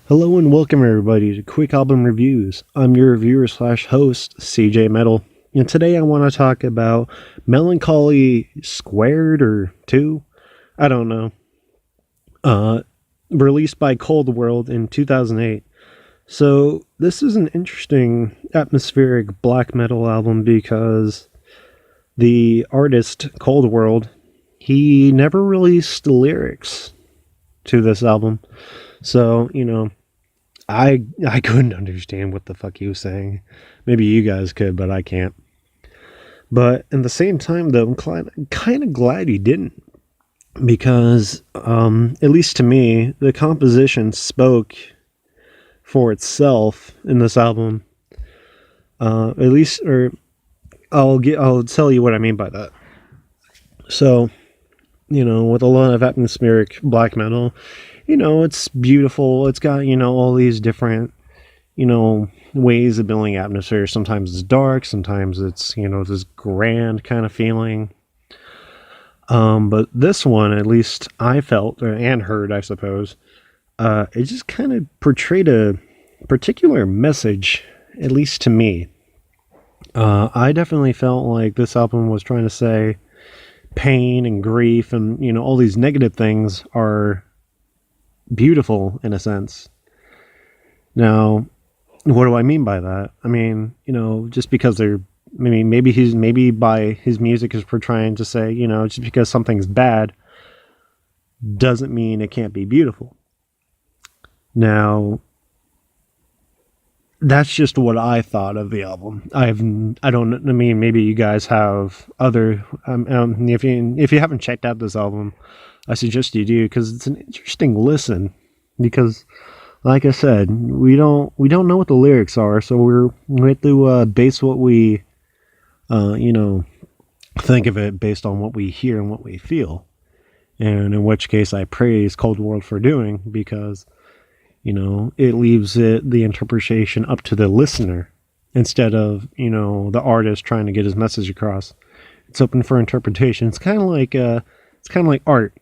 Hello and welcome everybody to Quick Album Reviews. I'm your reviewer slash host, CJ Metal, and today I want to talk about Melancholy Squared or 2, I don't know, released by ColdWorld in 2008. So this is an interesting atmospheric black metal album because the artist ColdWorld, he never released the lyrics to this album. So, I couldn't understand what the fuck he was saying. Maybe you guys could, but I can't. But at the same time, though, I'm kind of glad he didn't. Because, at least to me, the composition spoke for itself in this album. At least, or I'll tell you what I mean by that. So, with a lot of atmospheric black metal, it's beautiful. It's got, all these different, ways of building atmosphere. Sometimes it's dark. Sometimes it's, this grand kind of feeling. But this one, at least I felt and heard, I suppose, it just kind of portrayed a particular message, at least to me. I definitely felt like this album was trying to say pain and grief and, all these negative things are beautiful in a sense. Now, what do I mean by that? I mean, just because they're maybe by his music is trying to say, just because something's bad doesn't mean it can't be beautiful. Now, that's just what I thought of the album. Maybe you guys have other. If you haven't checked out this album, I suggest you do because it's an interesting listen. Because, like I said, we don't know what the lyrics are, so we have to base what we, think of it based on what we hear and what we feel. And in which case, I praise ColdWorld for doing because, it leaves the interpretation up to the listener instead of the artist trying to get his message across. It's open for interpretation. It's kind of like art,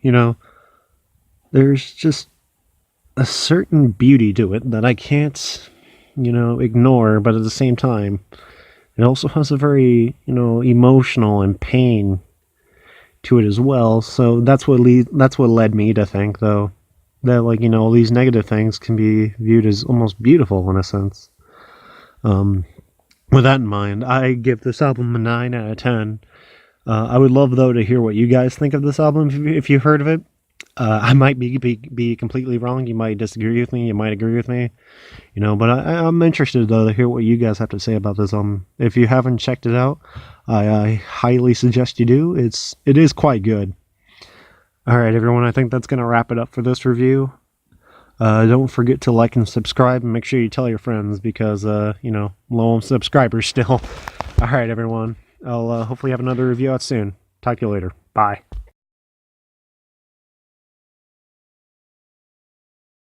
There's just a certain beauty to it that I can't, ignore, but at the same time, it also has a very, emotional and pain to it as well. So that's what led me to think, though, that these negative things can be viewed as almost beautiful in a sense. With that in mind, I give this album a 9 out of 10. I would love, though, to hear what you guys think of this album if you've heard of it. I might be completely wrong. You might disagree with me. You might agree with me. But I'm interested, though, to hear what you guys have to say about this album. If you haven't checked it out, I highly suggest you do. It is quite good. All right, everyone. I think that's going to wrap it up for this review. Don't forget to like and subscribe, and make sure you tell your friends because, low on subscribers still. All right, everyone. I'll hopefully have another review out soon. Talk to you later. Bye.